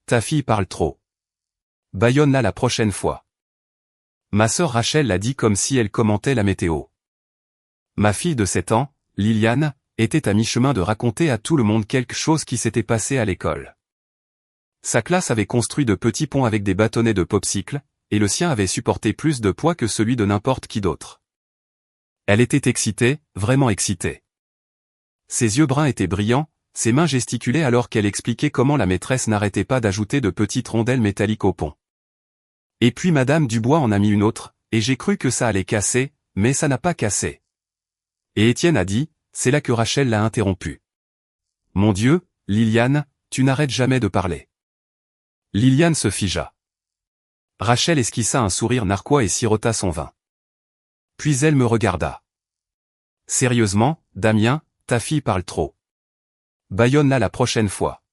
ta fille parle trop. Bâillonne-la la prochaine fois. Ma sœur Rachel l'a dit comme si elle commentait la météo. Ma fille de 7 ans, Liliane, était à mi-chemin de raconter à tout le monde quelque chose qui s'était passé à l'école. Sa classe avait construit de petits ponts avec des bâtonnets de popsicle, et le sien avait supporté plus de poids que celui de n'importe qui d'autre. Elle était excitée, vraiment excitée. Ses yeux bruns étaient brillants, ses mains gesticulaient alors qu'elle expliquait comment la maîtresse n'arrêtait pas d'ajouter de petites rondelles métalliques au pont. Et puis Madame Dubois en a mis une autre, et j'ai cru que ça allait casser, mais ça n'a pas cassé. Et Étienne a dit, c'est là que Rachel l'a interrompu. Mon Dieu, Liliane, tu n'arrêtes jamais de parler. Liliane se figea. Rachel esquissa un sourire narquois et sirota son vin. Puis elle me regarda. Sérieusement, Damien, ta fille parle trop. Bâillonne-la la prochaine fois.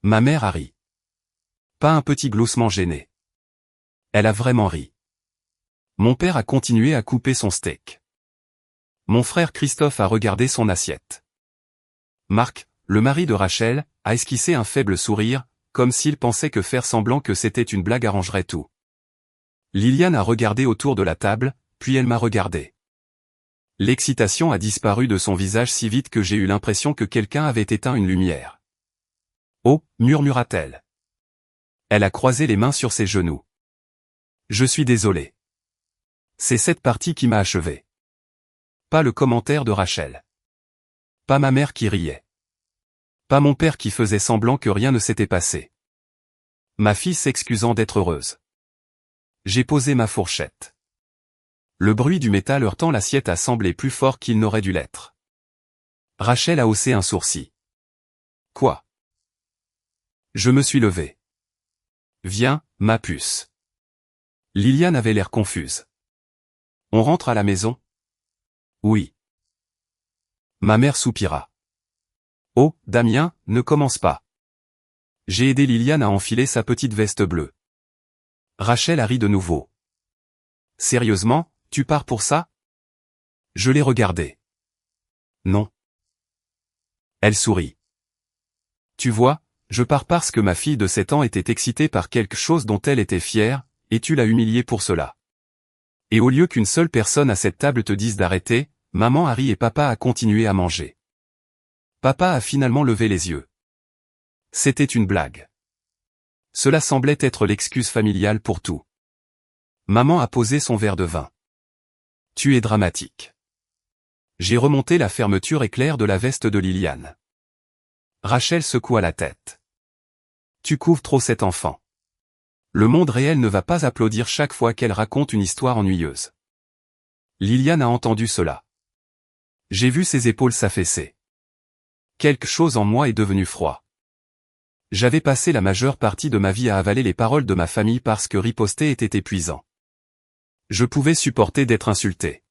Ma mère a ri. Pas un petit gloussement gêné. Elle a vraiment ri. Mon père a continué à couper son steak. Mon frère Christophe a regardé son assiette. Marc, le mari de Rachel, a esquissé un faible sourire, comme s'il pensait que faire semblant que c'était une blague arrangerait tout. Liliane a regardé autour de la table, puis elle m'a regardé. L'excitation a disparu de son visage si vite que j'ai eu l'impression que quelqu'un avait éteint une lumière. Oh, murmura-t-elle. Elle a croisé les mains sur ses genoux. Je suis désolé. C'est cette partie qui m'a achevé. Pas le commentaire de Rachel. Pas ma mère qui riait. Pas mon père qui faisait semblant que rien ne s'était passé. Ma fille s'excusant d'être heureuse. J'ai posé ma fourchette. Le bruit du métal heurtant l'assiette a semblé plus fort qu'il n'aurait dû l'être. Rachel a haussé un sourcil. Quoi? Je me suis levé. Viens, ma puce. Liliane avait l'air confuse. On rentre à la maison? Oui. Ma mère soupira. Oh, Damien, ne commence pas. J'ai aidé Liliane à enfiler sa petite veste bleue. Rachel a ri de nouveau. Sérieusement, tu pars pour ça? Je l'ai regardée. Non. Elle sourit. Tu vois, je pars parce que ma fille de 7 ans était excitée par quelque chose dont elle était fière, et tu l'as humiliée pour cela. Et au lieu qu'une seule personne à cette table te dise d'arrêter, maman a ri et papa a continué à manger. Papa a finalement levé les yeux. C'était une blague. Cela semblait être l'excuse familiale pour tout. Maman a posé son verre de vin. Tu es dramatique. J'ai remonté la fermeture éclair de la veste de Liliane. Rachel secoua la tête. Tu couvres trop cet enfant. Le monde réel ne va pas applaudir chaque fois qu'elle raconte une histoire ennuyeuse. Liliane a entendu cela. J'ai vu ses épaules s'affaisser. Quelque chose en moi est devenu froid. J'avais passé la majeure partie de ma vie à avaler les paroles de ma famille parce que riposter était épuisant. Je pouvais supporter d'être insulté.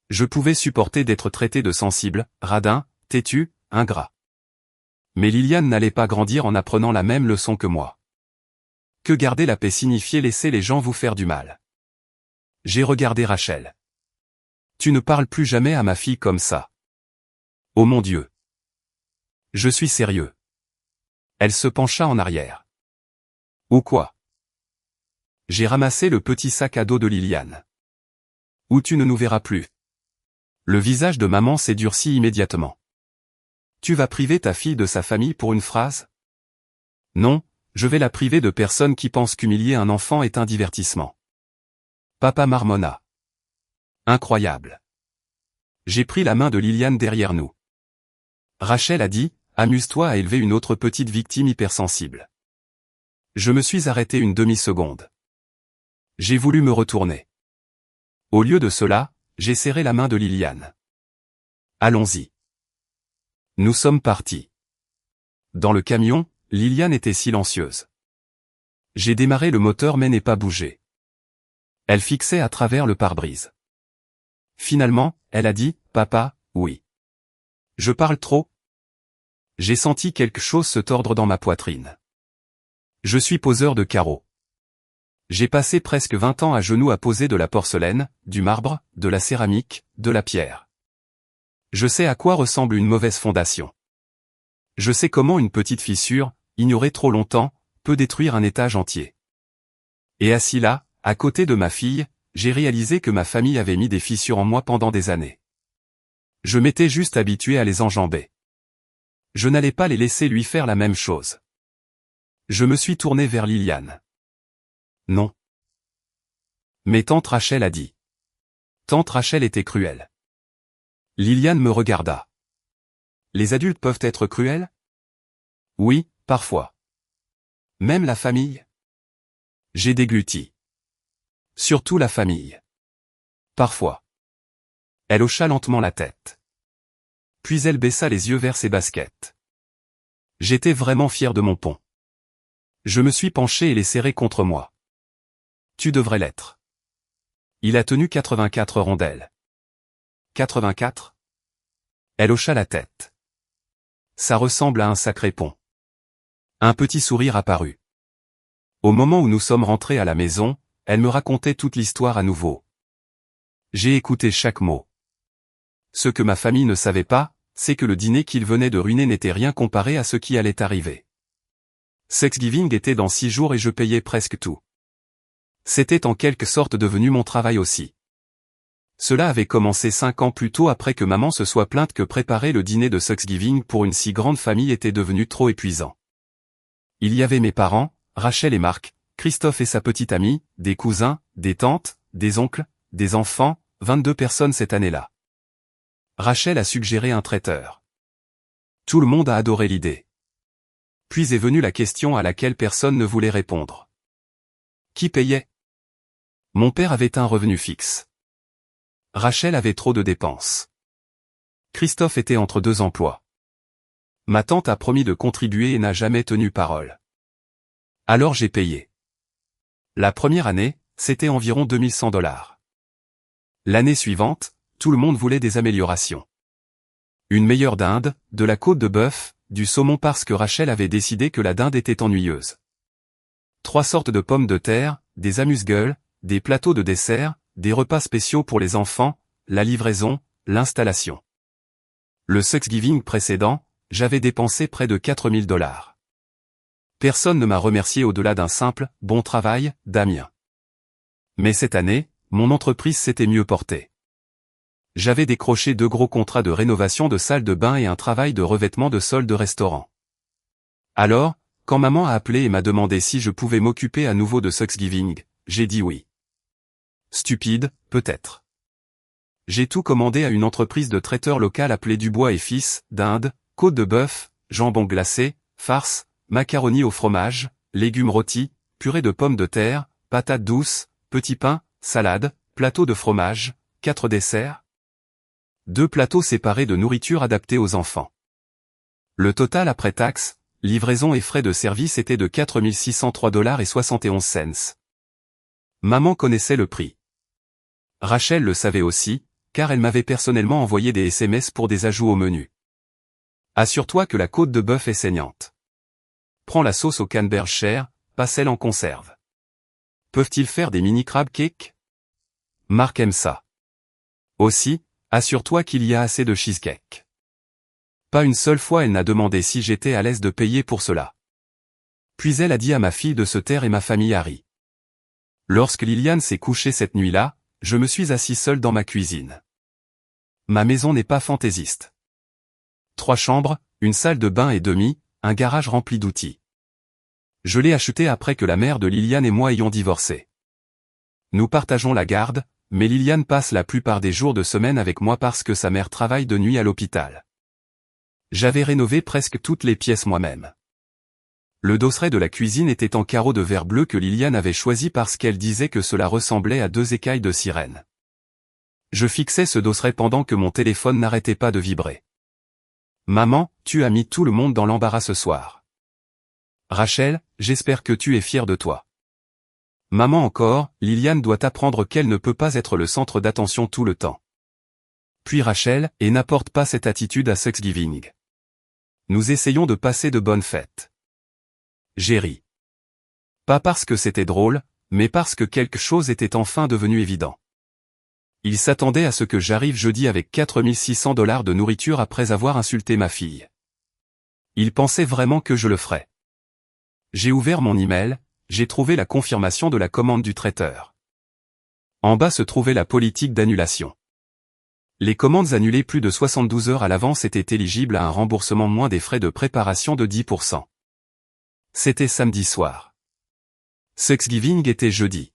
Je pouvais supporter d'être traité de sensible, radin, têtu, ingrat. Mais Liliane n'allait pas grandir en apprenant la même leçon que moi. Que garder la paix signifiait laisser les gens vous faire du mal. J'ai regardé Rachel. Tu ne parles plus jamais à ma fille comme ça. Oh mon Dieu. Je suis sérieux. Elle se pencha en arrière. Ou quoi? J'ai ramassé le petit sac à dos de Liliane. Ou tu ne nous verras plus. Le visage de maman s'est durci immédiatement. Tu vas priver ta fille de sa famille pour une phrase? Non, je vais la priver de personnes qui pensent qu'humilier un enfant est un divertissement. Papa marmonna. Incroyable. J'ai pris la main de Liliane derrière nous. Rachel a dit, amuse-toi à élever une autre petite victime hypersensible. Je me suis arrêté une demi-seconde. J'ai voulu me retourner. Au lieu de cela, j'ai serré la main de Liliane. Allons-y. Nous sommes partis. Dans le camion, Liliane était silencieuse. J'ai démarré le moteur mais n'ai pas bougé. Elle fixait à travers le pare-brise. Finalement, elle a dit, papa, oui. Je parle trop? J'ai senti quelque chose se tordre dans ma poitrine. Je suis poseur de carreaux. J'ai passé presque 20 ans à genoux à poser de la porcelaine, du marbre, de la céramique, de la pierre. Je sais à quoi ressemble une mauvaise fondation. Je sais comment une petite fissure, ignoré trop longtemps, peut détruire un étage entier. Et assis là, à côté de ma fille, j'ai réalisé que ma famille avait mis des fissures en moi pendant des années. Je m'étais juste habitué à les enjamber. Je n'allais pas les laisser lui faire la même chose. Je me suis tourné vers Liliane. Non. Mais tante Rachel a dit. Tante Rachel était cruelle. Liliane me regarda. Les adultes peuvent être cruels? Oui, parfois. Même la famille? J'ai dégluti. Surtout la famille. Parfois. Elle hocha lentement la tête. Puis elle baissa les yeux vers ses baskets. J'étais vraiment fier de mon pont. Je me suis penché et les serré contre moi. Tu devrais l'être. Il a tenu 84 rondelles. 84? Elle hocha la tête. Ça ressemble à un sacré pont. Un petit sourire apparut. Au moment où nous sommes rentrés à la maison, elle me racontait toute l'histoire à nouveau. J'ai écouté chaque mot. Ce que ma famille ne savait pas, c'est que le dîner qu'il venait de ruiner n'était rien comparé à ce qui allait arriver. Thanksgiving était dans 6 jours et je payais presque tout. C'était en quelque sorte devenu mon travail aussi. Cela avait commencé 5 ans plus tôt après que maman se soit plainte que préparer le dîner de Thanksgiving pour une si grande famille était devenu trop épuisant. Il y avait mes parents, Rachel et Marc, Christophe et sa petite amie, des cousins, des tantes, des oncles, des enfants, 22 personnes cette année-là. Rachel a suggéré un traiteur. Tout le monde a adoré l'idée. Puis est venue la question à laquelle personne ne voulait répondre. Qui payait? Mon père avait un revenu fixe. Rachel avait trop de dépenses. Christophe était entre 2 emplois. Ma tante a promis de contribuer et n'a jamais tenu parole. Alors j'ai payé. La première année, c'était environ $2100. L'année suivante, tout le monde voulait des améliorations. Une meilleure dinde, de la côte de bœuf, du saumon parce que Rachel avait décidé que la dinde était ennuyeuse. 3 sortes de pommes de terre, des amuse-gueules, des plateaux de dessert, des repas spéciaux pour les enfants, la livraison, l'installation. Le Thanksgiving précédent, j'avais dépensé près de $4000. Personne ne m'a remercié au-delà d'un simple « bon travail, Damien ». Mais cette année, mon entreprise s'était mieux portée. J'avais décroché 2 gros contrats de rénovation de salle de bain et un travail de revêtement de sol de restaurant. Alors, quand maman a appelé et m'a demandé si je pouvais m'occuper à nouveau de Thanksgiving, j'ai dit oui. Stupide, peut-être. J'ai tout commandé à une entreprise de traiteur local appelée Dubois et Fils, dinde, côte de bœuf, jambon glacé, farce, macaroni au fromage, légumes rôtis, purée de pommes de terre, patates douces, petits pains, salade, plateau de fromage, 4 desserts. 2 plateaux séparés de nourriture adaptée aux enfants. Le total après taxes, livraison et frais de service était de $4603,71. Maman connaissait le prix. Rachel le savait aussi, car elle m'avait personnellement envoyé des SMS pour des ajouts au menu. Assure-toi que la côte de bœuf est saignante. Prends la sauce au canneberge chère, pas celle en conserve. Peuvent-ils faire des mini crab cakes? Marc aime ça. Aussi, assure-toi qu'il y a assez de cheesecake. Pas une seule fois elle n'a demandé si j'étais à l'aise de payer pour cela. Puis elle a dit à ma fille de se taire et ma famille a ri. Lorsque Liliane s'est couchée cette nuit-là, je me suis assis seul dans ma cuisine. Ma maison n'est pas fantaisiste. 3 chambres, une salle de bain et demi, un garage rempli d'outils. Je l'ai acheté après que la mère de Liliane et moi ayons divorcé. Nous partageons la garde, mais Liliane passe la plupart des jours de semaine avec moi parce que sa mère travaille de nuit à l'hôpital. J'avais rénové presque toutes les pièces moi-même. Le dosseret de la cuisine était en carreaux de verre bleu que Liliane avait choisi parce qu'elle disait que cela ressemblait à 2 écailles de sirène. Je fixais ce dosseret pendant que mon téléphone n'arrêtait pas de vibrer. Maman, tu as mis tout le monde dans l'embarras ce soir. Rachel, j'espère que tu es fière de toi. Maman encore, Liliane doit apprendre qu'elle ne peut pas être le centre d'attention tout le temps. Puis Rachel, et n'apporte pas cette attitude à Thanksgiving. Nous essayons de passer de bonnes fêtes. J'ai ri. Pas parce que c'était drôle, mais parce que quelque chose était enfin devenu évident. Il s'attendait à ce que j'arrive jeudi avec $4600 de nourriture après avoir insulté ma fille. Il pensait vraiment que je le ferais. J'ai ouvert mon email, j'ai trouvé la confirmation de la commande du traiteur. En bas se trouvait la politique d'annulation. Les commandes annulées plus de 72 heures à l'avance étaient éligibles à un remboursement moins des frais de préparation de 10%. C'était samedi soir. Thanksgiving était jeudi.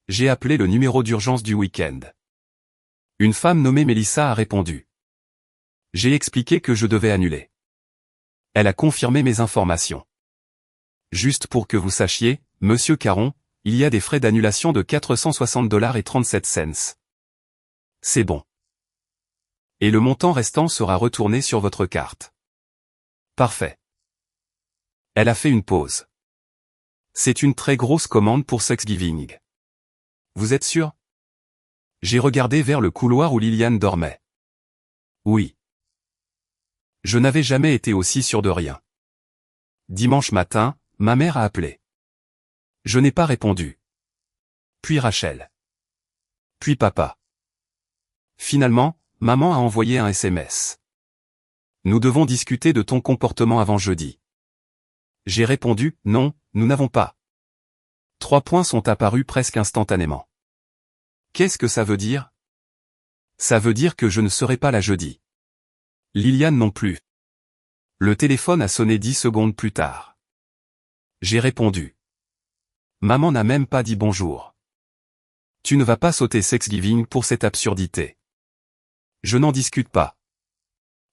J'ai appelé le numéro d'urgence du week-end. Une femme nommée Mélissa a répondu. J'ai expliqué que je devais annuler. Elle a confirmé mes informations. Juste pour que vous sachiez, Monsieur Caron, il y a des frais d'annulation de $460,37. C'est bon. Et le montant restant sera retourné sur votre carte. Parfait. Elle a fait une pause. C'est une très grosse commande pour Thanksgiving. Vous êtes sûr? J'ai regardé vers le couloir où Liliane dormait. Oui. Je n'avais jamais été aussi sûr de rien. Dimanche matin, ma mère a appelé. Je n'ai pas répondu. Puis Rachel. Puis papa. Finalement, maman a envoyé un SMS. Nous devons discuter de ton comportement avant jeudi. J'ai répondu, non, nous n'avons pas. 3 points sont apparus presque instantanément. Qu'est-ce que ça veut dire? Ça veut dire que je ne serai pas là jeudi. Liliane non plus. Le téléphone a sonné 10 secondes plus tard. J'ai répondu. Maman n'a même pas dit bonjour. Tu ne vas pas sauter Thanksgiving pour cette absurdité. Je n'en discute pas.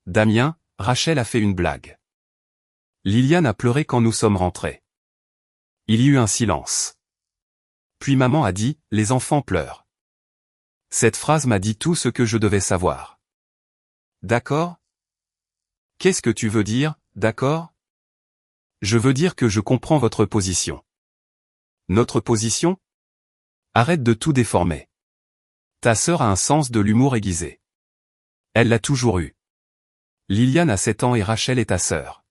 Damien, Rachel a fait une blague. Liliane a pleuré quand nous sommes rentrés. Il y eut un silence. Puis maman a dit, les enfants pleurent. Cette phrase m'a dit tout ce que je devais savoir. D'accord? Qu'est-ce que tu veux dire, d'accord? Je veux dire que je comprends votre position. Notre position? Arrête de tout déformer. Ta sœur a un sens de l'humour aiguisé. Elle l'a toujours eu. Liliane a 7 ans et Rachel est ta sœur.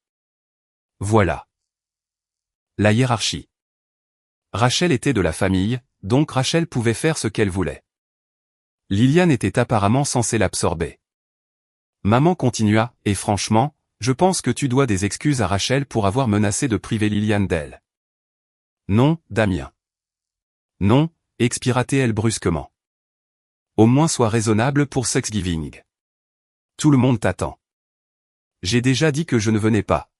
Voilà. La hiérarchie. Rachel était de la famille, donc Rachel pouvait faire ce qu'elle voulait. Liliane était apparemment censée l'absorber. Maman continua, et franchement, je pense que tu dois des excuses à Rachel pour avoir menacé de priver Liliane d'elle. Non, Damien. Non, expira-t-elle brusquement. Au moins sois raisonnable pour Thanksgiving. Tout le monde t'attend. J'ai déjà dit que je ne venais pas.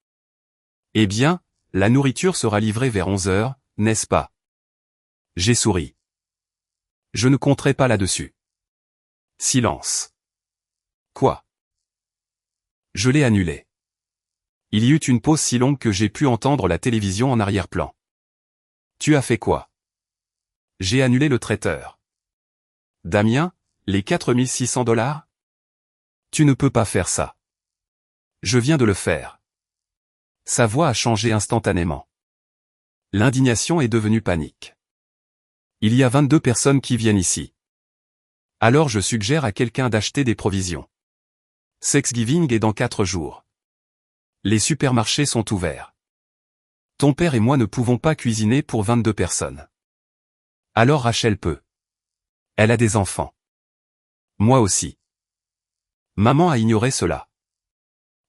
Eh bien, la nourriture sera livrée vers 11 heures, n'est-ce pas? J'ai souri. Je ne compterai pas là-dessus. Silence. Quoi? Je l'ai annulé. Il y eut une pause si longue que j'ai pu entendre la télévision en arrière-plan. Tu as fait quoi? J'ai annulé le traiteur. Damien, les $4 600? Tu ne peux pas faire ça. Je viens de le faire. Sa voix a changé instantanément. L'indignation est devenue panique. Il y a 22 personnes qui viennent ici. Alors je suggère à quelqu'un d'acheter des provisions. Thanksgiving est dans 4 jours. Les supermarchés sont ouverts. Ton père et moi ne pouvons pas cuisiner pour 22 personnes. Alors Rachel peut. Elle a des enfants. Moi aussi. Maman a ignoré cela.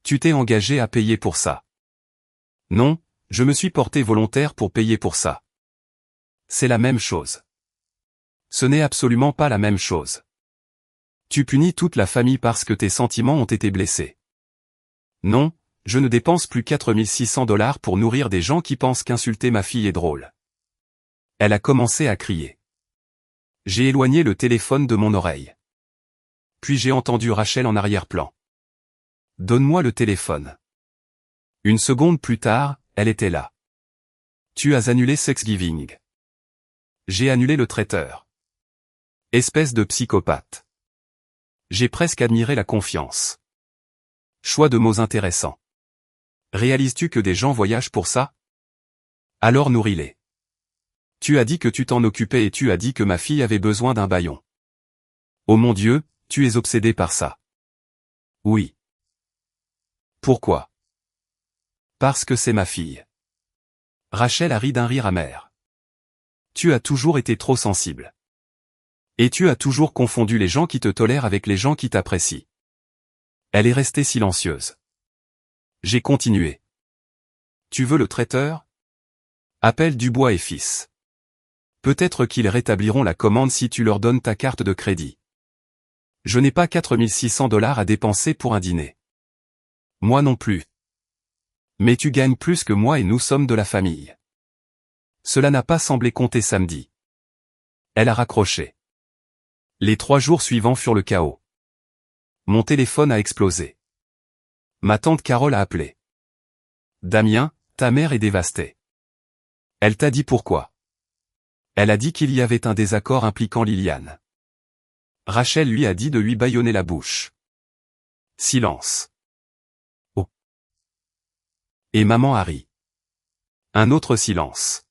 Tu t'es engagé à payer pour ça. Non, je me suis porté volontaire pour payer pour ça. C'est la même chose. Ce n'est absolument pas la même chose. Tu punis toute la famille parce que tes sentiments ont été blessés. Non, je ne dépense plus $4 600 pour nourrir des gens qui pensent qu'insulter ma fille est drôle. Elle a commencé à crier. J'ai éloigné le téléphone de mon oreille. Puis j'ai entendu Rachel en arrière-plan. Donne-moi le téléphone. Une seconde plus tard, elle était là. Tu as annulé Thanksgiving. J'ai annulé le traiteur. Espèce de psychopathe. J'ai presque admiré la confiance. Choix de mots intéressants. Réalises-tu que des gens voyagent pour ça? Alors nourris-les. Tu as dit que tu t'en occupais et tu as dit que ma fille avait besoin d'un bâillon. Oh mon Dieu, tu es obsédé par ça. Oui. Pourquoi? Parce que c'est ma fille. Rachel a ri d'un rire amer. Tu as toujours été trop sensible. Et tu as toujours confondu les gens qui te tolèrent avec les gens qui t'apprécient. Elle est restée silencieuse. J'ai continué. Tu veux le traiteur? Appelle Dubois et fils. Peut-être qu'ils rétabliront la commande si tu leur donnes ta carte de crédit. Je n'ai pas 4600 $ à dépenser pour un dîner. Moi non plus. Mais tu gagnes plus que moi et nous sommes de la famille. Cela n'a pas semblé compter samedi. Elle a raccroché. Les 3 jours suivants furent le chaos. Mon téléphone a explosé. Ma tante Carole a appelé. Damien, ta mère est dévastée. Elle t'a dit pourquoi? Elle a dit qu'il y avait un désaccord impliquant Liliane. Rachel lui a dit de lui bâillonner la bouche. Silence. Oh. Et maman a ri. Un autre silence.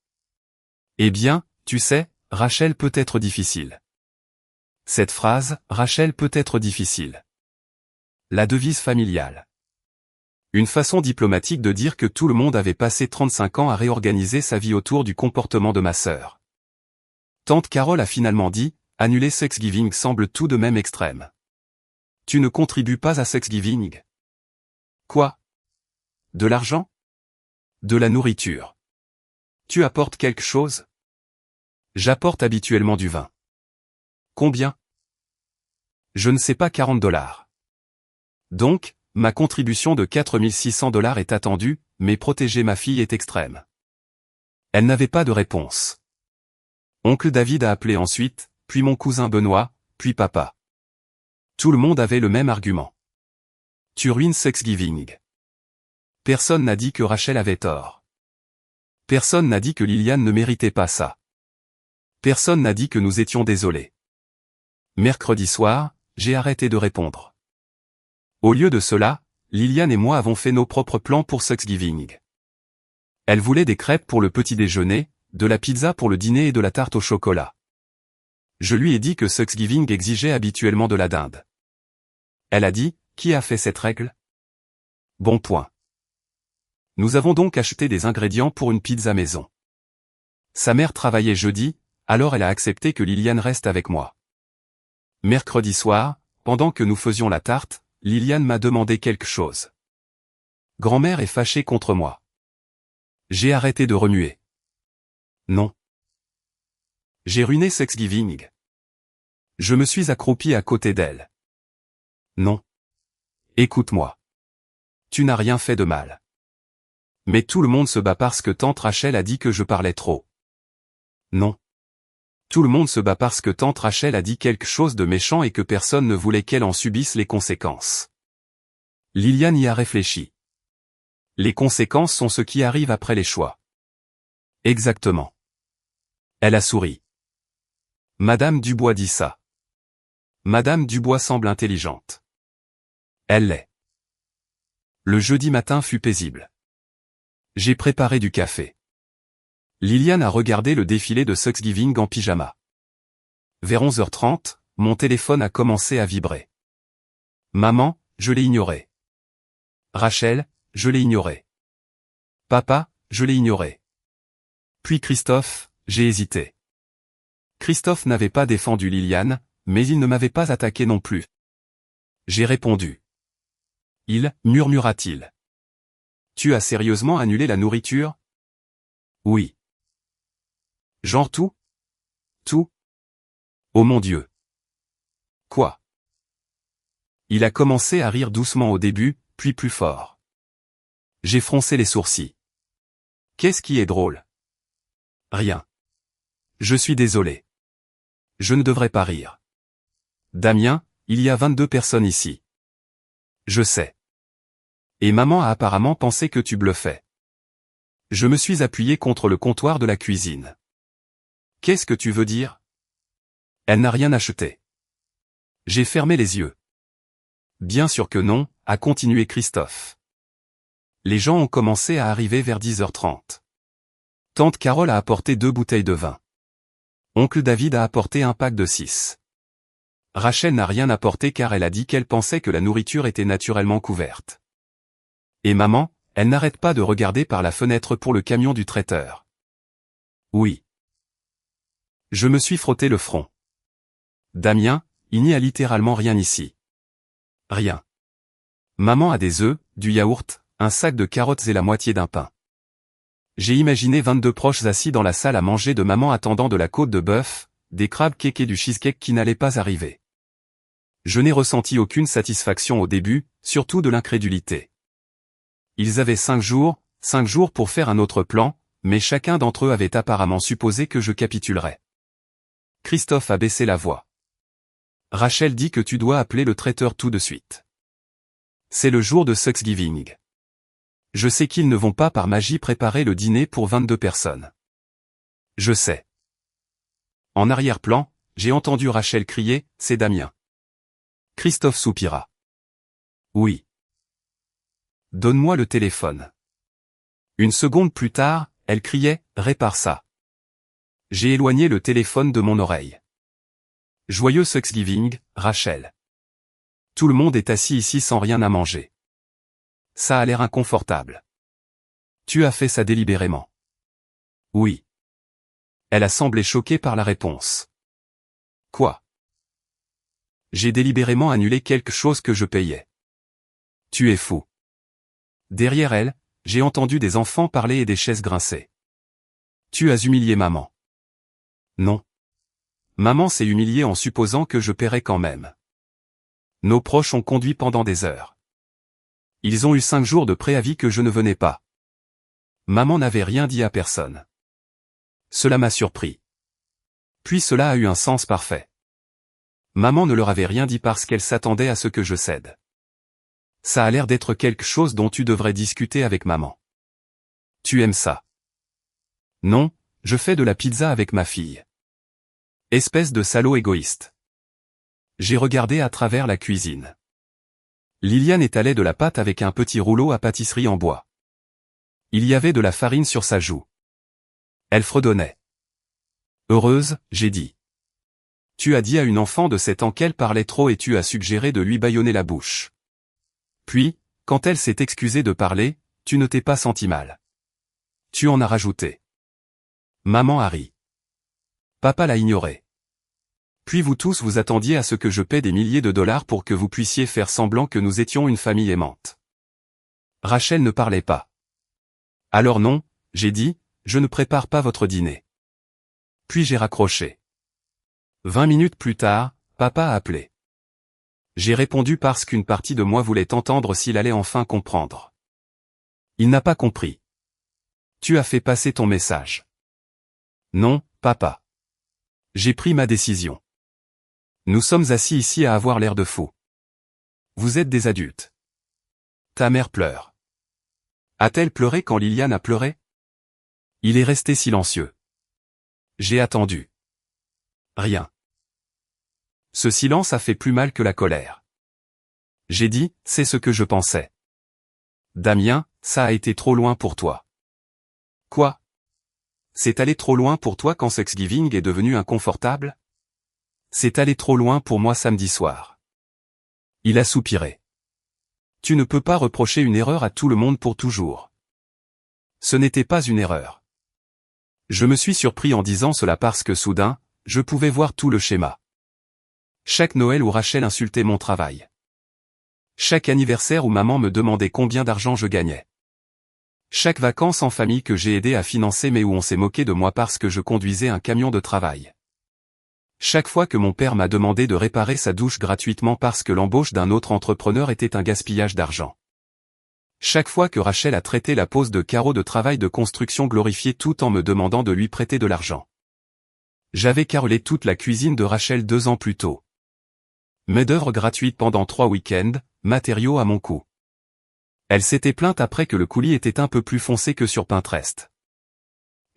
Eh bien, tu sais, Rachel peut être difficile. Cette phrase, Rachel peut être difficile. La devise familiale. Une façon diplomatique de dire que tout le monde avait passé 35 ans à réorganiser sa vie autour du comportement de ma sœur. Tante Carole a finalement dit, annuler Thanksgiving semble tout de même extrême. Tu ne contribues pas à Thanksgiving? Quoi? De l'argent? De la nourriture. Tu apportes quelque chose? J'apporte habituellement du vin. Combien? Je ne sais pas, 40 $. Donc, ma contribution de 4600 $ est attendue, mais protéger ma fille est extrême. Elle n'avait pas de réponse. Oncle David a appelé ensuite, puis mon cousin Benoît, puis papa. Tout le monde avait le même argument. Tu ruines Thanksgiving. Personne n'a dit que Rachel avait tort. Personne n'a dit que Liliane ne méritait pas ça. Personne n'a dit que nous étions désolés. Mercredi soir, j'ai arrêté de répondre. Au lieu de cela, Liliane et moi avons fait nos propres plans pour Thanksgiving. Elle voulait des crêpes pour le petit déjeuner, de la pizza pour le dîner et de la tarte au chocolat. Je lui ai dit que Thanksgiving exigeait habituellement de la dinde. Elle a dit, qui a fait cette règle? Bon point. Nous avons donc acheté des ingrédients pour une pizza maison. Sa mère travaillait jeudi, alors elle a accepté que Liliane reste avec moi. Mercredi soir, pendant que nous faisions la tarte, Liliane m'a demandé quelque chose. Grand-mère est fâchée contre moi. J'ai arrêté de remuer. Non. J'ai ruiné Thanksgiving. Je me suis accroupi à côté d'elle. Non. Écoute-moi. Tu n'as rien fait de mal. Mais tout le monde se bat parce que tante Rachel a dit que je parlais trop. Non. Tout le monde se bat parce que tante Rachel a dit quelque chose de méchant et que personne ne voulait qu'elle en subisse les conséquences. Liliane y a réfléchi. Les conséquences sont ce qui arrive après les choix. Exactement. Elle a souri. Madame Dubois dit ça. Madame Dubois semble intelligente. Elle l'est. Le jeudi matin fut paisible. J'ai préparé du café. Liliane a regardé le défilé de Thanksgiving en pyjama. Vers 11h30, mon téléphone a commencé à vibrer. Maman, je l'ai ignoré. Rachel, je l'ai ignoré. Papa, je l'ai ignoré. Puis Christophe, j'ai hésité. Christophe n'avait pas défendu Liliane, mais il ne m'avait pas attaqué non plus. J'ai répondu. Il, murmura-t-il. Tu as sérieusement annulé la nourriture? Oui. Genre tout? Tout? Oh mon Dieu. Quoi? Il a commencé à rire doucement au début, puis plus fort. J'ai froncé les sourcils. Qu'est-ce qui est drôle? Rien. Je suis désolé. Je ne devrais pas rire. Damien, il y a 22 personnes ici. Je sais. Et maman a apparemment pensé que tu bluffais. Je me suis appuyé contre le comptoir de la cuisine. Qu'est-ce que tu veux dire? Elle n'a rien acheté. J'ai fermé les yeux. Bien sûr que non, a continué Christophe. Les gens ont commencé à arriver vers 10h30. Tante Carole a apporté 2 bouteilles de vin. Oncle David a apporté un pack de 6. Rachel n'a rien apporté car elle a dit qu'elle pensait que la nourriture était naturellement couverte. Et maman, elle n'arrête pas de regarder par la fenêtre pour le camion du traiteur. Oui. Je me suis frotté le front. Damien, il n'y a littéralement rien ici. Rien. Maman a des œufs, du yaourt, un sac de carottes et la moitié d'un pain. J'ai imaginé 22 proches assis dans la salle à manger de maman attendant de la côte de bœuf, des crabes cakes et du cheesecake qui n'allaient pas arriver. Je n'ai ressenti aucune satisfaction au début, surtout de l'incrédulité. Ils avaient 5 jours pour faire un autre plan, mais chacun d'entre eux avait apparemment supposé que je capitulerais. Christophe a baissé la voix. Rachel dit que tu dois appeler le traiteur tout de suite. C'est le jour de Thanksgiving. Je sais qu'ils ne vont pas par magie préparer le dîner pour 22 personnes. Je sais. En arrière-plan, j'ai entendu Rachel crier, c'est Damien. Christophe soupira. Oui. Donne-moi le téléphone. Une seconde plus tard, elle criait, répare ça. J'ai éloigné le téléphone de mon oreille. Joyeux Thanksgiving, Rachel. Tout le monde est assis ici sans rien à manger. Ça a l'air inconfortable. Tu as fait ça délibérément. Oui. Elle a semblé choquée par la réponse. Quoi? J'ai délibérément annulé quelque chose que je payais. Tu es fou. Derrière elle, j'ai entendu des enfants parler et des chaises grincer. Tu as humilié maman. Non. Maman s'est humiliée en supposant que je paierais quand même. Nos proches ont conduit pendant des heures. Ils ont eu 5 jours de préavis que je ne venais pas. Maman n'avait rien dit à personne. Cela m'a surpris. Puis cela a eu un sens parfait. Maman ne leur avait rien dit parce qu'elle s'attendait à ce que je cède. Ça a l'air d'être quelque chose dont tu devrais discuter avec maman. Tu aimes ça? Non, je fais de la pizza avec ma fille. Espèce de salaud égoïste. J'ai regardé à travers la cuisine. Liliane étalait de la pâte avec un petit rouleau à pâtisserie en bois. Il y avait de la farine sur sa joue. Elle fredonnait. Heureuse, j'ai dit. Tu as dit à une enfant de 7 ans qu'elle parlait trop et tu as suggéré de lui bâillonner la bouche. Puis, quand elle s'est excusée de parler, tu ne t'es pas senti mal. Tu en as rajouté. Maman a ri. Papa l'a ignoré. Puis vous tous vous attendiez à ce que je paie des milliers de dollars pour que vous puissiez faire semblant que nous étions une famille aimante. Rachel ne parlait pas. Alors non, j'ai dit, je ne prépare pas votre dîner. Puis j'ai raccroché. 20 minutes plus tard, papa a appelé. J'ai répondu parce qu'une partie de moi voulait entendre s'il allait enfin comprendre. Il n'a pas compris. Tu as fait passer ton message. Non, papa. J'ai pris ma décision. Nous sommes assis ici à avoir l'air de fous. Vous êtes des adultes. Ta mère pleure. A-t-elle pleuré quand Liliane a pleuré? Il est resté silencieux. J'ai attendu. Rien. Ce silence a fait plus mal que la colère. J'ai dit, c'est ce que je pensais. Damien, ça a été trop loin pour toi. Quoi? C'est allé trop loin pour toi quand Thanksgiving est devenu inconfortable? C'est allé trop loin pour moi samedi soir. Il a soupiré. Tu ne peux pas reprocher une erreur à tout le monde pour toujours. Ce n'était pas une erreur. Je me suis surpris en disant cela parce que soudain, je pouvais voir tout le schéma. Chaque Noël où Rachel insultait mon travail. Chaque anniversaire où maman me demandait combien d'argent je gagnais. Chaque vacances en famille que j'ai aidé à financer mais où on s'est moqué de moi parce que je conduisais un camion de travail. Chaque fois que mon père m'a demandé de réparer sa douche gratuitement parce que l'embauche d'un autre entrepreneur était un gaspillage d'argent. Chaque fois que Rachel a traité la pose de carreaux de travail de construction glorifiée tout en me demandant de lui prêter de l'argent. J'avais carrelé toute la cuisine de Rachel 2 ans plus tôt. Main-d'œuvre gratuite pendant 3 week-ends, matériaux à mon coût. Elle s'était plainte après que le coulis était un peu plus foncé que sur Pinterest.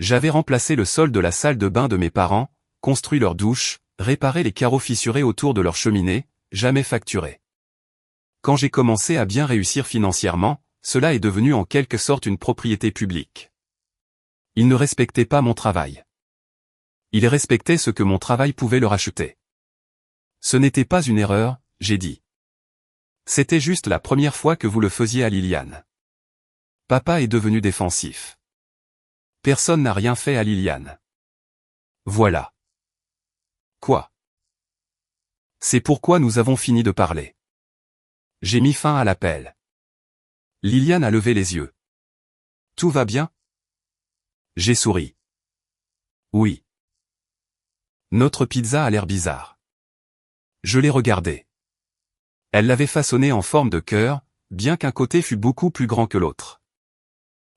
J'avais remplacé le sol de la salle de bain de mes parents, construit leur douche, réparé les carreaux fissurés autour de leur cheminée, jamais facturé. Quand j'ai commencé à bien réussir financièrement, cela est devenu en quelque sorte une propriété publique. Ils ne respectaient pas mon travail. Ils respectaient ce que mon travail pouvait leur acheter. Ce n'était pas une erreur, j'ai dit. C'était juste la première fois que vous le faisiez à Liliane. Papa est devenu défensif. Personne n'a rien fait à Liliane. Voilà. Quoi? C'est pourquoi nous avons fini de parler. J'ai mis fin à l'appel. Liliane a levé les yeux. Tout va bien? J'ai souri. Oui. Notre pizza a l'air bizarre. Je l'ai regardée. Elle l'avait façonnée en forme de cœur, bien qu'un côté fût beaucoup plus grand que l'autre.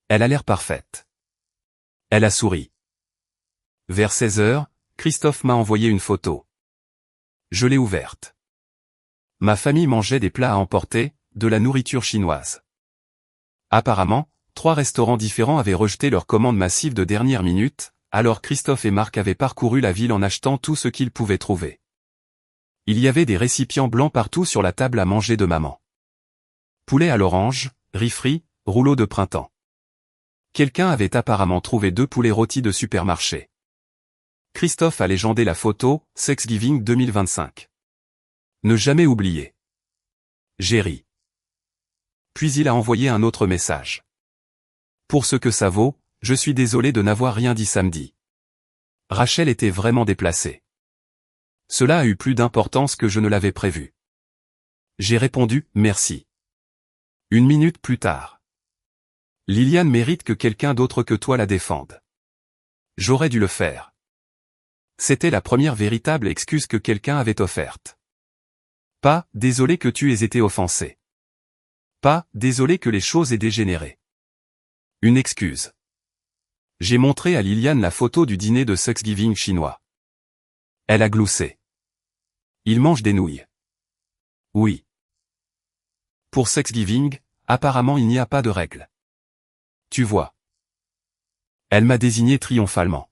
Elle a l'air parfaite. Elle a souri. Vers 16 heures, Christophe m'a envoyé une photo. Je l'ai ouverte. Ma famille mangeait des plats à emporter, de la nourriture chinoise. Apparemment, 3 restaurants différents avaient rejeté leur commande massive de dernière minute, alors Christophe et Marc avaient parcouru la ville en achetant tout ce qu'ils pouvaient trouver. Il y avait des récipients blancs partout sur la table à manger de maman. Poulet à l'orange, riz frit, rouleau de printemps. Quelqu'un avait apparemment trouvé 2 poulets rôtis de supermarché. Christophe a légendé la photo, Thanksgiving 2025. Ne jamais oublier. J'ai ri. Puis il a envoyé un autre message. Pour ce que ça vaut, je suis désolé de n'avoir rien dit samedi. Rachel était vraiment déplacée. Cela a eu plus d'importance que je ne l'avais prévu. J'ai répondu, merci. 1 minute plus tard. Liliane mérite que quelqu'un d'autre que toi la défende. J'aurais dû le faire. C'était la première véritable excuse que quelqu'un avait offerte. Pas, désolé que tu aies été offensé. Pas, désolé que les choses aient dégénéré. Une excuse. J'ai montré à Liliane la photo du dîner de Thanksgiving chinois. Elle a gloussé. Il mange des nouilles. Oui. Pour Thanksgiving, apparemment il n'y a pas de règle. Tu vois. Elle m'a désigné triomphalement.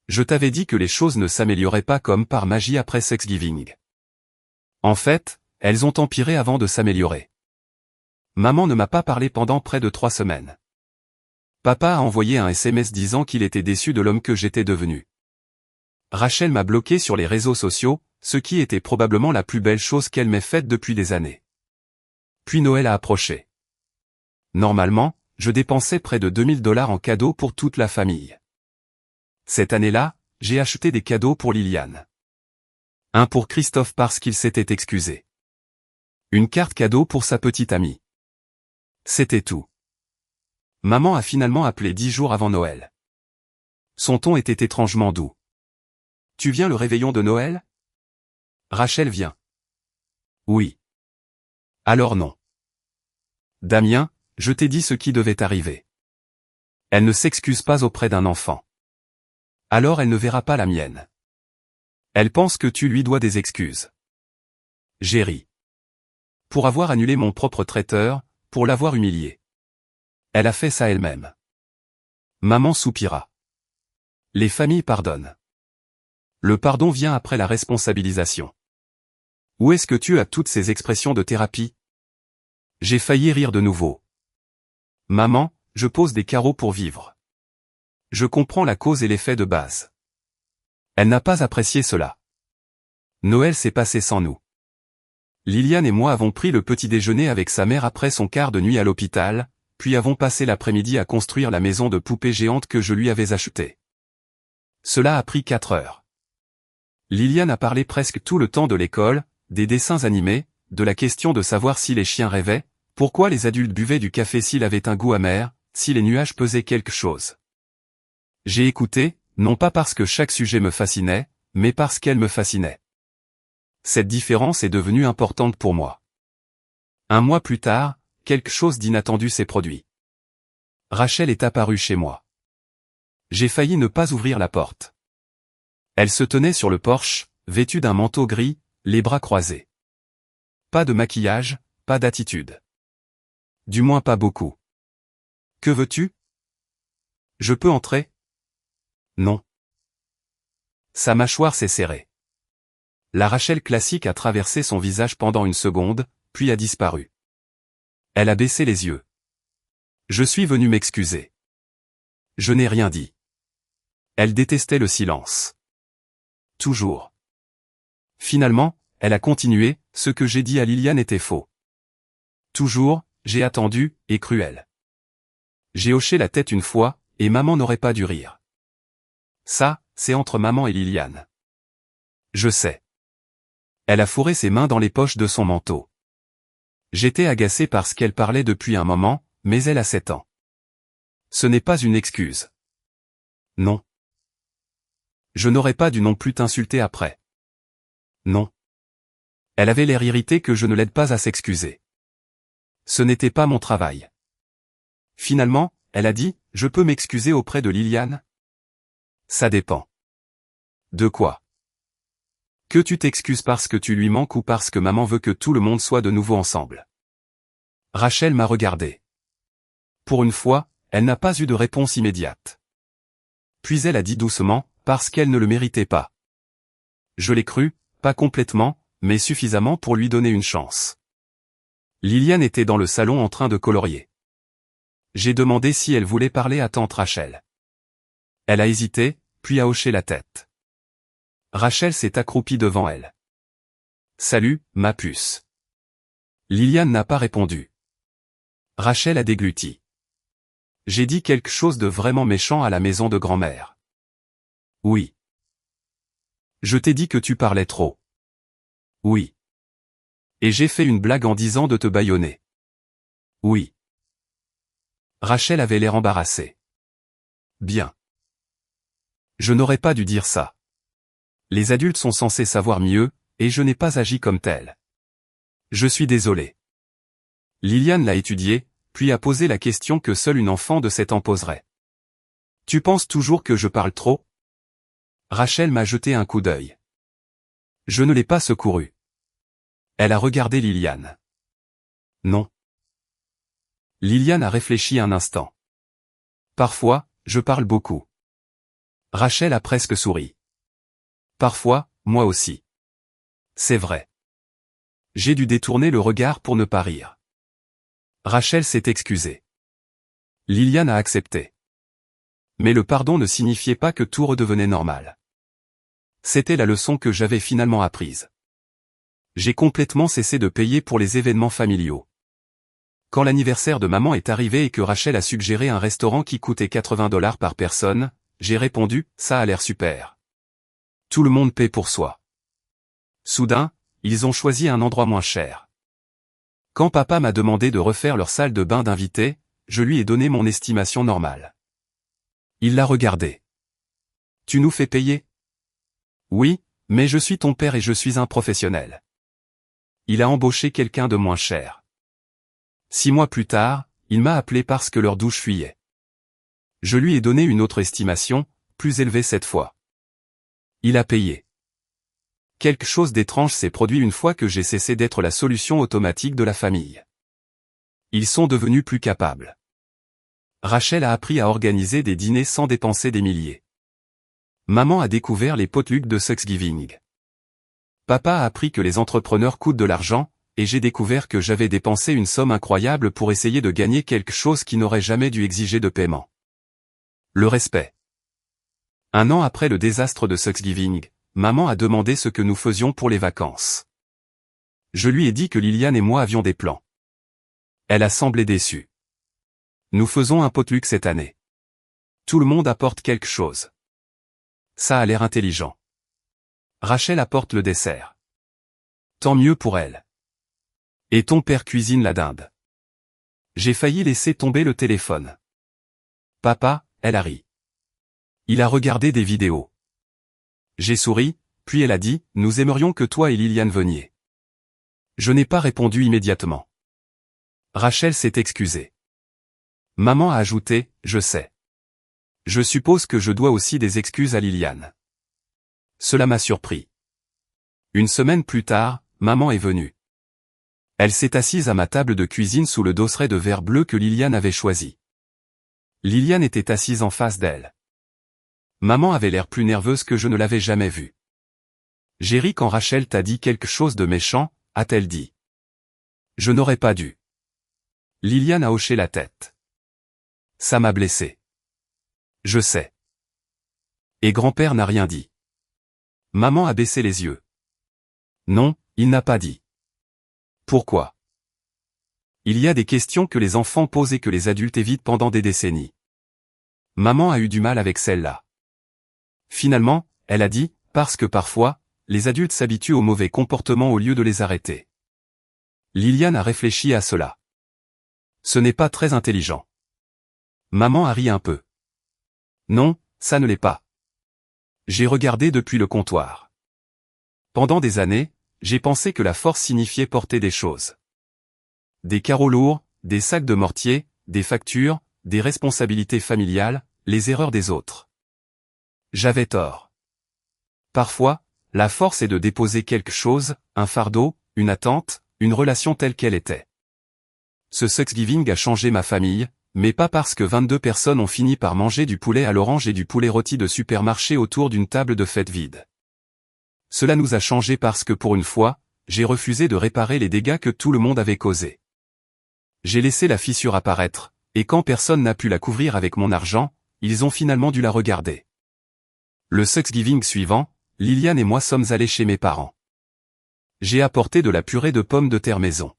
Je t'avais dit que les choses ne s'amélioraient pas comme par magie après Thanksgiving. En fait, elles ont empiré avant de s'améliorer. Maman ne m'a pas parlé pendant près de 3 semaines. Papa a envoyé un SMS disant qu'il était déçu de l'homme que j'étais devenu. Rachel m'a bloqué sur les réseaux sociaux, ce qui était probablement la plus belle chose qu'elle m'ait faite depuis des années. Puis Noël a approché. Normalement, je dépensais près de $2000 en cadeaux pour toute la famille. Cette année-là, j'ai acheté des cadeaux pour Liliane. Un pour Christophe parce qu'il s'était excusé. Une carte cadeau pour sa petite amie. C'était tout. Maman a finalement appelé 10 jours avant Noël. Son ton était étrangement doux. Tu viens le réveillon de Noël? Rachel vient. Oui. Alors non. Damien, je t'ai dit ce qui devait arriver. Elle ne s'excuse pas auprès d'un enfant. Alors elle ne verra pas la mienne. Elle pense que tu lui dois des excuses. J'ai ri. Pour avoir annulé mon propre traiteur, pour l'avoir humilié. Elle a fait ça elle-même. Maman soupira. Les familles pardonnent. Le pardon vient après la responsabilisation. Où est-ce que tu as toutes ces expressions de thérapie? J'ai failli rire de nouveau. Maman, je pose des carreaux pour vivre. Je comprends la cause et l'effet de base. Elle n'a pas apprécié cela. Noël s'est passé sans nous. Liliane et moi avons pris le petit déjeuner avec sa mère après son quart de nuit à l'hôpital, puis avons passé l'après-midi à construire la maison de poupées géantes que je lui avais achetée. Cela a pris 4 heures. Liliane a parlé presque tout le temps de l'école, des dessins animés, de la question de savoir si les chiens rêvaient, pourquoi les adultes buvaient du café s'il avait un goût amer, si les nuages pesaient quelque chose. J'ai écouté, non pas parce que chaque sujet me fascinait, mais parce qu'elle me fascinait. Cette différence est devenue importante pour moi. 1 mois plus tard, quelque chose d'inattendu s'est produit. Rachel est apparue chez moi. J'ai failli ne pas ouvrir la porte. Elle se tenait sur le porche, vêtue d'un manteau gris, les bras croisés. Pas de maquillage, pas d'attitude. Du moins pas beaucoup. Que veux-tu? Je peux entrer? Non. Sa mâchoire s'est serrée. La Rachel classique a traversé son visage pendant 1 seconde, puis a disparu. Elle a baissé les yeux. Je suis venu m'excuser. Je n'ai rien dit. Elle détestait le silence. Toujours. Finalement, elle a continué, ce que j'ai dit à Liliane était faux. Toujours, j'ai attendu, et cruel. J'ai hoché la tête 1 fois, et maman n'aurait pas dû rire. Ça, c'est entre maman et Liliane. Je sais. Elle a fourré ses mains dans les poches de son manteau. J'étais agacé parce qu'elle parlait depuis un moment, mais elle a 7 ans. Ce n'est pas une excuse. Non. Je n'aurais pas dû non plus t'insulter après. Non. Elle avait l'air irritée que je ne l'aide pas à s'excuser. Ce n'était pas mon travail. Finalement, elle a dit, je peux m'excuser auprès de Liliane? Ça dépend. De quoi? Que tu t'excuses parce que tu lui manques ou parce que maman veut que tout le monde soit de nouveau ensemble? Rachel m'a regardé. Pour une fois, elle n'a pas eu de réponse immédiate. Puis elle a dit doucement, parce qu'elle ne le méritait pas. Je l'ai cru, pas complètement, mais suffisamment pour lui donner une chance. Liliane était dans le salon en train de colorier. J'ai demandé si elle voulait parler à tante Rachel. Elle a hésité, puis a hoché la tête. Rachel s'est accroupie devant elle. Salut, ma puce. Liliane n'a pas répondu. Rachel a dégluti. J'ai dit quelque chose de vraiment méchant à la maison de grand-mère. Oui. Je t'ai dit que tu parlais trop. Oui. Et j'ai fait une blague en disant de te bâillonner. Oui. Rachel avait l'air embarrassée. Bien. Je n'aurais pas dû dire ça. Les adultes sont censés savoir mieux, et je n'ai pas agi comme tel. Je suis désolé. Liliane l'a étudié, puis a posé la question que seule une enfant de 7 ans poserait. Tu penses toujours que je parle trop? Rachel m'a jeté un coup d'œil. Je ne l'ai pas secouru. Elle a regardé Liliane. Non. Liliane a réfléchi un instant. Parfois, je parle beaucoup. Rachel a presque souri. Parfois, moi aussi. C'est vrai. J'ai dû détourner le regard pour ne pas rire. Rachel s'est excusée. Liliane a accepté. Mais le pardon ne signifiait pas que tout redevenait normal. C'était la leçon que j'avais finalement apprise. J'ai complètement cessé de payer pour les événements familiaux. Quand l'anniversaire de maman est arrivé et que Rachel a suggéré un restaurant qui coûtait $80 par personne, j'ai répondu, ça a l'air super. Tout le monde paie pour soi. Soudain, ils ont choisi un endroit moins cher. Quand papa m'a demandé de refaire leur salle de bain d'invités, je lui ai donné mon estimation normale. Il l'a regardé. Tu nous fais payer? Oui, mais je suis ton père et je suis un professionnel. Il a embauché quelqu'un de moins cher. 6 mois plus tard, il m'a appelé parce que leur douche fuyait. Je lui ai donné une autre estimation, plus élevée cette fois. Il a payé. Quelque chose d'étrange s'est produit une fois que j'ai cessé d'être la solution automatique de la famille. Ils sont devenus plus capables. Rachel a appris à organiser des dîners sans dépenser des milliers. Maman a découvert les potlucks de Thanksgiving. Papa a appris que les entrepreneurs coûtent de l'argent, et j'ai découvert que j'avais dépensé une somme incroyable pour essayer de gagner quelque chose qui n'aurait jamais dû exiger de paiement. Le respect. 1 an après le désastre de Thanksgiving, maman a demandé ce que nous faisions pour les vacances. Je lui ai dit que Liliane et moi avions des plans. Elle a semblé déçue. Nous faisons un potluck cette année. Tout le monde apporte quelque chose. Ça a l'air intelligent. Rachel apporte le dessert. Tant mieux pour elle. Et ton père cuisine la dinde. J'ai failli laisser tomber le téléphone. Papa, elle a ri. Il a regardé des vidéos. J'ai souri, puis elle a dit, nous aimerions que toi et Liliane veniez. Je n'ai pas répondu immédiatement. Rachel s'est excusée. Maman a ajouté, je sais. Je suppose que je dois aussi des excuses à Liliane. Cela m'a surpris. 1 semaine plus tard, maman est venue. Elle s'est assise à ma table de cuisine sous le dosseret de verre bleu que Liliane avait choisi. Liliane était assise en face d'elle. Maman avait l'air plus nerveuse que je ne l'avais jamais vue. J'ai ri quand Rachel t'a dit quelque chose de méchant, a-t-elle dit. Je n'aurais pas dû. Liliane a hoché la tête. Ça m'a blessé. Je sais. Et grand-père n'a rien dit. Maman a baissé les yeux. Non, il n'a pas dit. Pourquoi? Il y a des questions que les enfants posent et que les adultes évitent pendant des décennies. Maman a eu du mal avec celle-là. Finalement, elle a dit, parce que parfois, les adultes s'habituent aux mauvais comportements au lieu de les arrêter. Liliane a réfléchi à cela. Ce n'est pas très intelligent. Maman a ri un peu. Non, ça ne l'est pas. J'ai regardé depuis le comptoir. Pendant des années, j'ai pensé que la force signifiait porter des choses. Des carreaux lourds, des sacs de mortier, des factures, des responsabilités familiales, les erreurs des autres. J'avais tort. Parfois, la force est de déposer quelque chose, un fardeau, une attente, une relation telle qu'elle était. Ce Thanksgiving a changé ma famille, mais pas parce que 22 personnes ont fini par manger du poulet à l'orange et du poulet rôti de supermarché autour d'une table de fête vide. Cela nous a changé parce que pour une fois, j'ai refusé de réparer les dégâts que tout le monde avait causés. J'ai laissé la fissure apparaître, et quand personne n'a pu la couvrir avec mon argent, ils ont finalement dû la regarder. Le Thanksgiving suivant, Liliane et moi sommes allés chez mes parents. J'ai apporté de la purée de pommes de terre maison.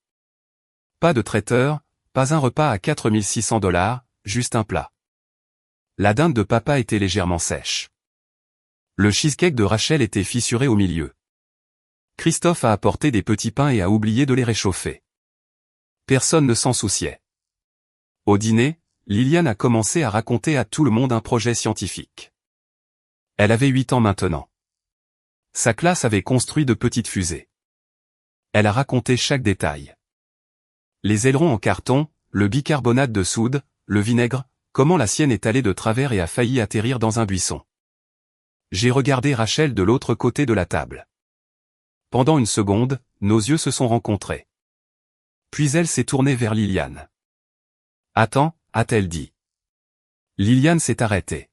Pas de traiteur, pas un repas à 4600 $, juste un plat. La dinde de papa était légèrement sèche. Le cheesecake de Rachel était fissuré au milieu. Christophe a apporté des petits pains et a oublié de les réchauffer. Personne ne s'en souciait. Au dîner, Liliane a commencé à raconter à tout le monde un projet scientifique. Elle avait 8 ans maintenant. Sa classe avait construit de petites fusées. Elle a raconté chaque détail. Les ailerons en carton, le bicarbonate de soude, le vinaigre, comment la sienne est allée de travers et a failli atterrir dans un buisson. J'ai regardé Rachel de l'autre côté de la table. Pendant une seconde, nos yeux se sont rencontrés. Puis elle s'est tournée vers Liliane. « Attends » a-t-elle dit. Liliane s'est arrêtée.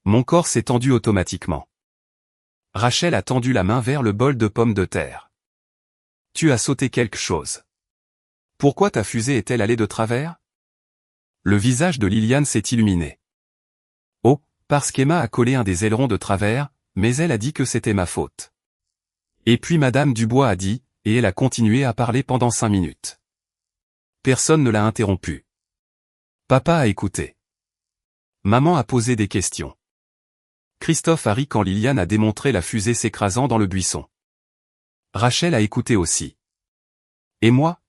Mon corps s'est tendu automatiquement. Rachel a tendu la main vers le bol de pommes de terre. « Tu as sauté quelque chose. Pourquoi ta fusée est-elle allée de travers ?» Le visage de Liliane s'est illuminé. « Oh, parce qu'Emma a collé un des ailerons de travers, mais elle a dit que c'était ma faute. » Et puis Madame Dubois a dit, et elle a continué à parler pendant 5 minutes. Personne ne l'a interrompu. Papa a écouté. Maman a posé des questions. Christophe a ri quand Liliane a démontré la fusée s'écrasant dans le buisson. Rachel a écouté aussi. Et moi ?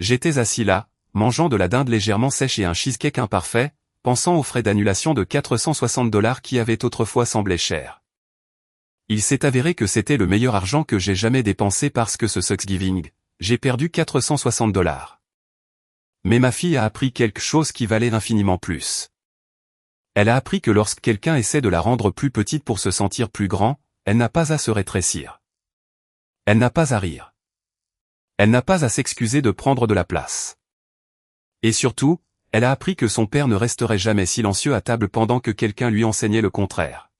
J'étais assis là, mangeant de la dinde légèrement sèche et un cheesecake imparfait, pensant aux frais d'annulation de 460 $ qui avaient autrefois semblé chers. Il s'est avéré que c'était le meilleur argent que j'ai jamais dépensé parce que ce Thanksgiving, j'ai perdu 460 $. Mais ma fille a appris quelque chose qui valait infiniment plus. Elle a appris que lorsque quelqu'un essaie de la rendre plus petite pour se sentir plus grand, elle n'a pas à se rétrécir. Elle n'a pas à rire. Elle n'a pas à s'excuser de prendre de la place. Et surtout, elle a appris que son père ne resterait jamais silencieux à table pendant que quelqu'un lui enseignait le contraire.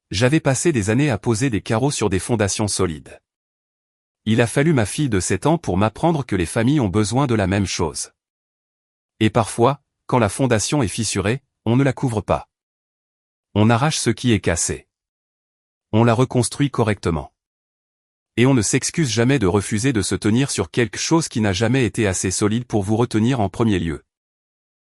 J'avais passé des années à poser des carreaux sur des fondations solides. Il a fallu ma fille de 7 ans pour m'apprendre que les familles ont besoin de la même chose. Et parfois, quand la fondation est fissurée, on ne la couvre pas. On arrache ce qui est cassé. On la reconstruit correctement. Et on ne s'excuse jamais de refuser de se tenir sur quelque chose qui n'a jamais été assez solide pour vous retenir en premier lieu.